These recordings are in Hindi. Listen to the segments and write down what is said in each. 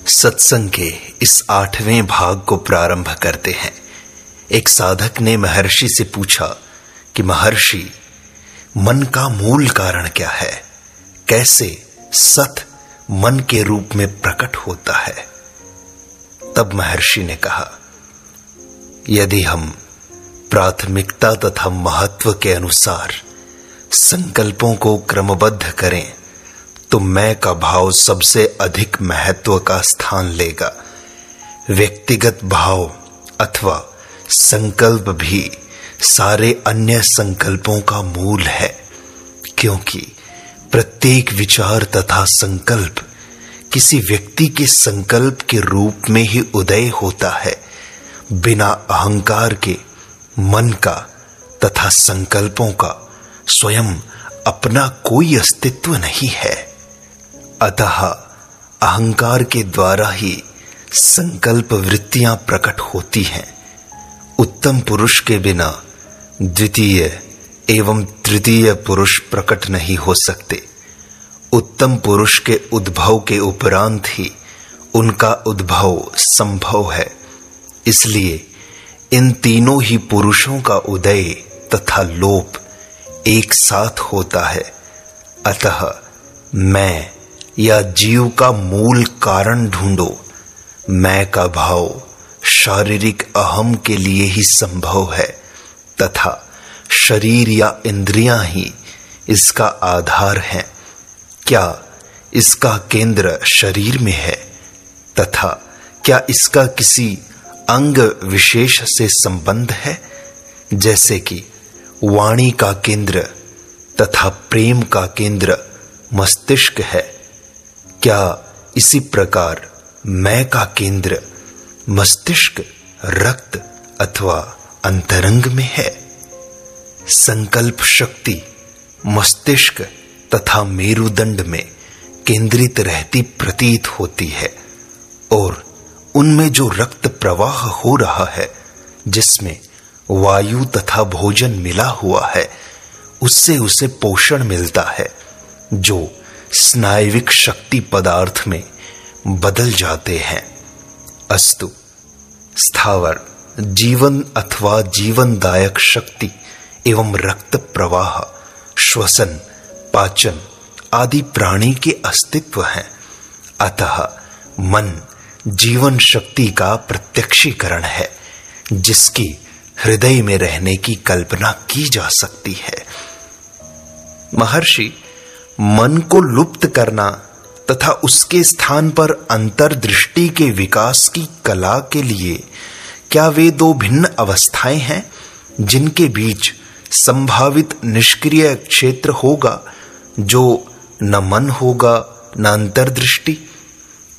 सत्संग के इस 8वें भाग को प्रारंभ करते हैं। एक साधक ने महर्षि से पूछा कि महर्षि, मन का मूल कारण क्या है? कैसे सत मन के रूप में प्रकट होता है? तब महर्षि ने कहा, यदि हम प्राथमिकता तथा महत्व के अनुसार संकल्पों को क्रमबद्ध करें तो मैं का भाव सबसे अधिक महत्व का स्थान लेगा। व्यक्तिगत भाव अथवा संकल्प भी सारे अन्य संकल्पों का मूल है, क्योंकि प्रत्येक विचार तथा संकल्प किसी व्यक्ति के संकल्प के रूप में ही उदय होता है। बिना अहंकार के मन का तथा संकल्पों का स्वयं अपना कोई अस्तित्व नहीं है। अतः अहंकार के द्वारा ही संकल्प वृत्तियां प्रकट होती हैं। उत्तम पुरुष के बिना द्वितीय एवं तृतीय पुरुष प्रकट नहीं हो सकते। उत्तम पुरुष के उद्भव के उपरांत ही उनका उद्भव संभव है। इसलिए इन तीनों ही पुरुषों का उदय तथा लोप एक साथ होता है। अतः मैं या जीव का मूल कारण ढूंढो। मैं का भाव शारीरिक अहम के लिए ही संभव है तथा शरीर या इंद्रियां ही इसका आधार हैं। क्या इसका केंद्र शरीर में है तथा क्या इसका किसी अंग विशेष से संबंध है? जैसे कि वाणी का केंद्र तथा प्रेम का केंद्र मस्तिष्क है, क्या इसी प्रकार मैं का केंद्र मस्तिष्क, रक्त अथवा अंतरंग में है? संकल्प शक्ति मस्तिष्क तथा मेरुदंड में केंद्रित रहती प्रतीत होती है और उनमें जो रक्त प्रवाह हो रहा है, जिसमें वायु तथा भोजन मिला हुआ है, उससे उसे पोषण मिलता है, जो स्नायविक शक्ति पदार्थ में बदल जाते हैं। अस्तु, स्थावर जीवन अथवा जीवनदायक शक्ति एवं रक्त प्रवाह, श्वसन, पाचन आदि प्राणी के अस्तित्व हैं। अतः मन जीवन शक्ति का प्रत्यक्षीकरण है, जिसकी हृदय में रहने की कल्पना की जा सकती है। महर्षि, मन को लुप्त करना तथा उसके स्थान पर अंतर्दृष्टि के विकास की कला के लिए क्या वे दो भिन्न अवस्थाएं हैं जिनके बीच संभावित निष्क्रिय क्षेत्र होगा, जो न मन होगा न अंतर्दृष्टि?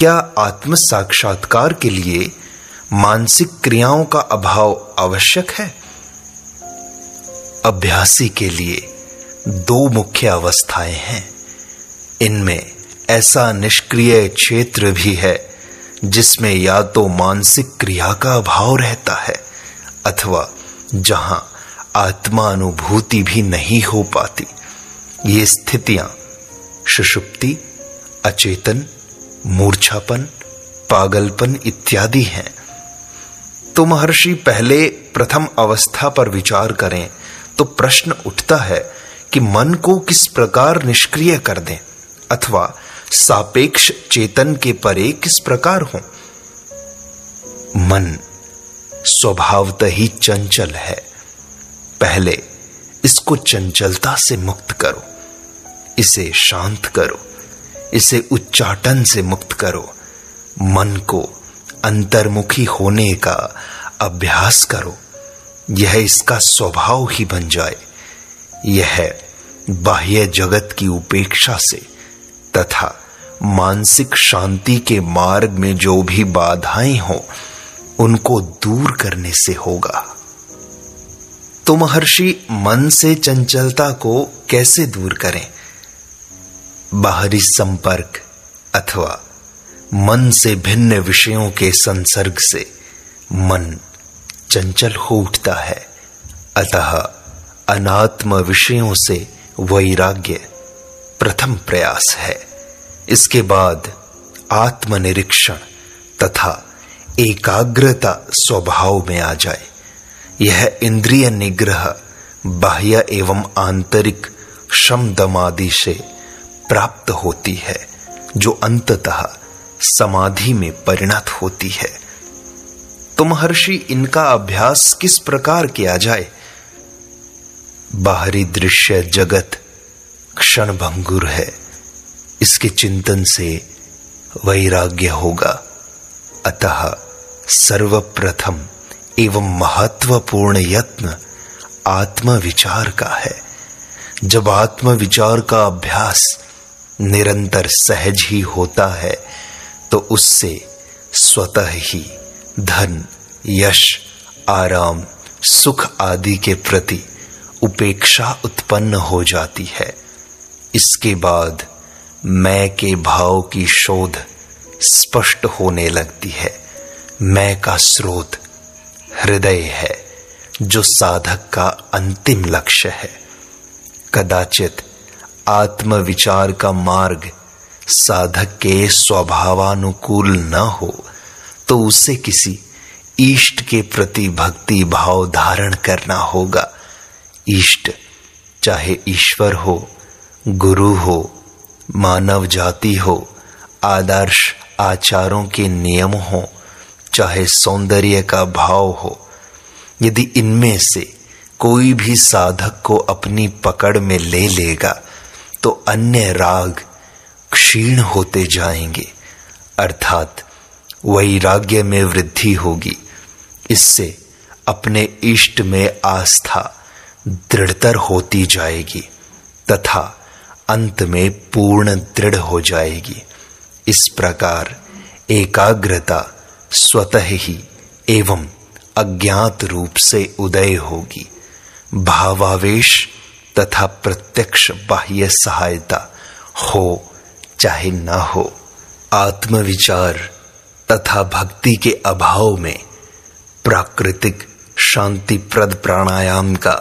क्या आत्म साक्षात्कार के लिए मानसिक क्रियाओं का अभाव आवश्यक है? अभ्यासी के लिए दो मुख्य अवस्थाएं हैं। इनमें ऐसा निष्क्रिय क्षेत्र भी है जिसमें या तो मानसिक क्रिया का अभाव रहता है अथवा जहां आत्मानुभूति भी नहीं हो पाती। ये स्थितियां सुषुप्ति, अचेतन, मूर्छापन, पागलपन इत्यादि हैं। तो महर्षि, पहले प्रथम अवस्था पर विचार करें तो प्रश्न उठता है कि मन को किस प्रकार निष्क्रिय कर दें अथवा सापेक्ष चेतन के परे किस प्रकार हो। मन स्वभावतः ही चंचल है। पहले इसको चंचलता से मुक्त करो, इसे शांत करो, इसे उच्चाटन से मुक्त करो। मन को अंतर्मुखी होने का अभ्यास करो, यह इसका स्वभाव ही बन जाए। यह बाह्य जगत की उपेक्षा से तथा मानसिक शांति के मार्ग में जो भी बाधाएं हो, उनको दूर करने से होगा। तो महर्षि, मन से चंचलता को कैसे दूर करें? बाहरी संपर्क अथवा मन से भिन्न विषयों के संसर्ग से मन चंचल हो उठता है। अतः अनात्म विषयों से वैराग्य प्रथम प्रयास है। इसके बाद आत्मनिरीक्षण तथा एकाग्रता स्वभाव में आ जाए। यह इंद्रिय निग्रह बाह्य एवं आंतरिक शम दम आदि से प्राप्त होती है, जो अंततः समाधि में परिणत होती है। तो महर्षि, इनका अभ्यास किस प्रकार किया जाए? बाहरी दृश्य जगत क्षणभंगुर है, इसके चिंतन से वैराग्य होगा। अतः सर्वप्रथम एवं महत्वपूर्ण यत्न आत्मविचार का है। जब आत्मविचार का अभ्यास निरंतर सहज ही होता है तो उससे स्वतः ही धन, यश, आराम, सुख आदि के प्रति उपेक्षा उत्पन्न हो जाती है। इसके बाद मैं के भाव की शोध स्पष्ट होने लगती है। मैं का स्रोत हृदय है, जो साधक का अंतिम लक्ष्य है। कदाचित आत्मविचार का मार्ग साधक के स्वभावानुकूल न हो तो उसे किसी इष्ट के प्रति भक्ति भाव धारण करना होगा। इष्ट चाहे ईश्वर हो, गुरु हो, मानव जाति हो, आदर्श आचारों के नियम हो, चाहे सौंदर्य का भाव हो, यदि इनमें से कोई भी साधक को अपनी पकड़ में ले लेगा तो अन्य राग क्षीण होते जाएंगे, अर्थात वैराग्य में वृद्धि होगी। इससे अपने इष्ट में आस्था दृढ़तर होती जाएगी तथा अंत में पूर्ण दृढ़ हो जाएगी। इस प्रकार एकाग्रता स्वतः ही एवं अज्ञात रूप से उदय होगी। भावावेश तथा प्रत्यक्ष बाह्य सहायता हो चाहे न हो, आत्मविचार तथा भक्ति के अभाव में प्राकृतिक शांतिप्रद प्राणायाम का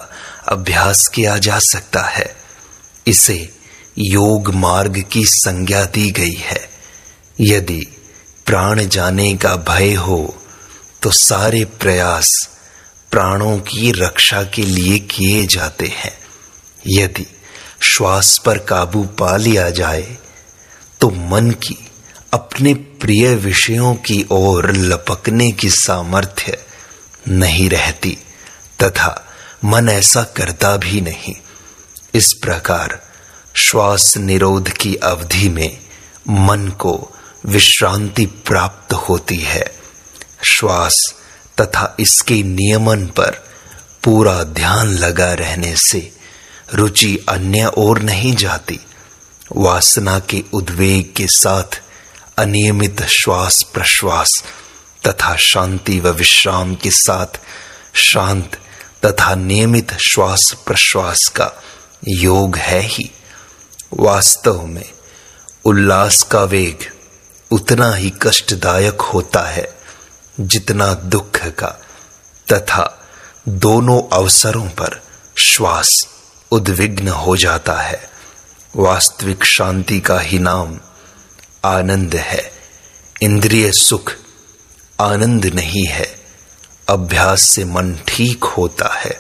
अभ्यास किया जा सकता है। इसे योग मार्ग की संज्ञा दी गई है। यदि प्राण जाने का भय हो तो सारे प्रयास प्राणों की रक्षा के लिए किए जाते हैं। यदि श्वास पर काबू पा लिया जाए तो मन की अपने प्रिय विषयों की ओर लपकने की सामर्थ्य नहीं रहती तथा मन ऐसा करता भी नहीं। इस प्रकार श्वास निरोध की अवधि में मन को विश्रांति प्राप्त होती है। श्वास तथा इसके नियमन पर पूरा ध्यान लगा रहने से रुचि अन्य ओर नहीं जाती। वासना के उद्वेग के साथ अनियमित श्वास प्रश्वास तथा शांति व विश्राम के साथ शांत तथा नियमित श्वास प्रश्वास का योग है ही। वास्तव में उल्लास का वेग उतना ही कष्टदायक होता है जितना दुख का, तथा दोनों अवसरों पर श्वास उद्विग्न हो जाता है। वास्तविक शांति का ही नाम आनंद है। इंद्रिय सुख आनंद नहीं है। अभ्यास से मन ठीक होता है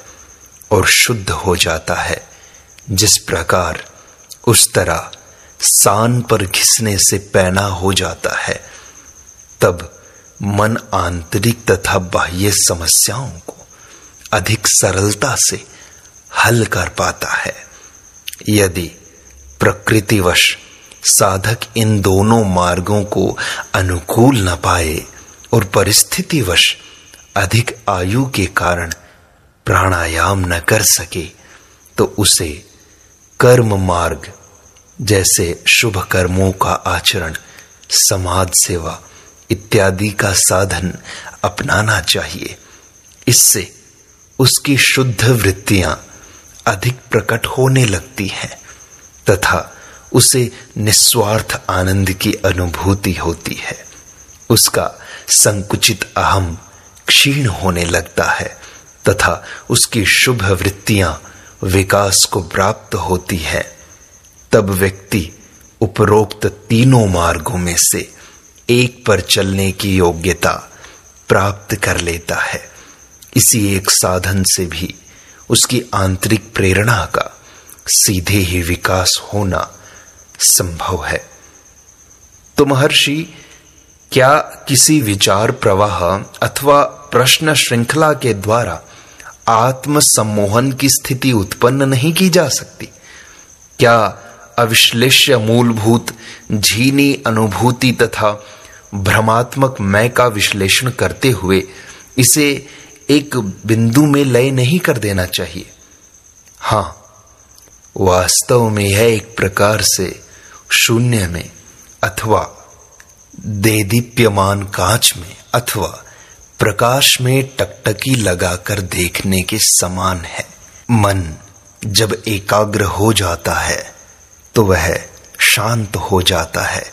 और शुद्ध हो जाता है। जिस प्रकार उस तरह सान पर घिसने से पैना हो जाता है, तब मन आंतरिक तथा बाह्य समस्याओं को अधिक सरलता से हल कर पाता है। यदि प्रकृतिवश साधक इन दोनों मार्गों को अनुकूल न पाए और परिस्थितिवश अधिक आयु के कारण प्राणायाम न कर सके तो उसे कर्म मार्ग जैसे शुभ कर्मों का आचरण, समाज सेवा इत्यादि का साधन अपनाना चाहिए। इससे उसकी शुद्ध वृत्तियां अधिक प्रकट होने लगती हैं तथा उसे निस्वार्थ आनंद की अनुभूति होती है। उसका संकुचित अहम क्षीण होने लगता है तथा उसकी शुभ वृत्तियां विकास को प्राप्त होती है। तब व्यक्ति उपरोक्त तीनों मार्गों में से एक पर चलने की योग्यता प्राप्त कर लेता है। इसी एक साधन से भी उसकी आंतरिक प्रेरणा का सीधे ही विकास होना संभव है। तो महर्षि, क्या किसी विचार प्रवाह अथवा प्रश्न श्रृंखला के द्वारा आत्म सम्मोहन की स्थिति उत्पन्न नहीं की जा सकती? क्या अविश्लेष्य मूलभूत झीनी अनुभूति तथा भ्रमात्मक मैं का विश्लेषण करते हुए इसे एक बिंदु में लय नहीं कर देना चाहिए? हां, वास्तव में यह एक प्रकार से शून्य में अथवा देदीप्यमान कांच में अथवा प्रकाश में टकटकी लगाकर देखने के समान है। मन जब एकाग्र हो जाता है तो वह शांत हो जाता है।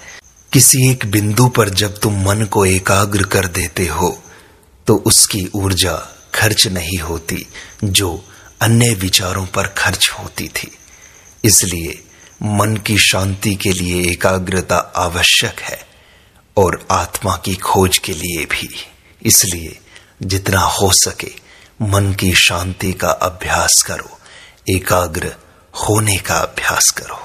किसी एक बिंदु पर जब तुम मन को एकाग्र कर देते हो तो उसकी ऊर्जा खर्च नहीं होती जो अन्य विचारों पर खर्च होती थी। इसलिए मन की शांति के लिए एकाग्रता आवश्यक है और आत्मा की खोज के लिए भी। इसलिए जितना हो सके मन की शांति का अभ्यास करो, एकाग्र होने का अभ्यास करो।